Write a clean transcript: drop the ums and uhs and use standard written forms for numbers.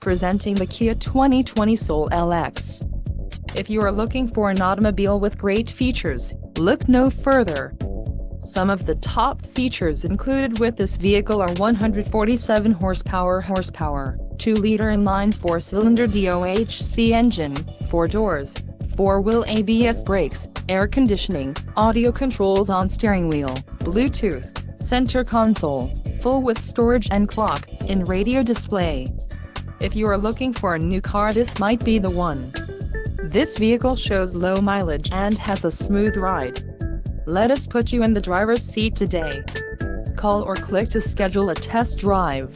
Presenting the Kia 2020 Soul LX. If you are looking for an automobile with great features, look no further. Some of the top features included with this vehicle are 147 horsepower, 2-liter inline 4-cylinder DOHC engine, 4 doors, 4-wheel ABS brakes, air conditioning, audio controls on steering wheel, Bluetooth, center console, full with storage and clock in radio display. If you are looking for a new car, this might be the one. This vehicle shows low mileage and has a smooth ride. Let us put you in the driver's seat today. Call or click to schedule a test drive.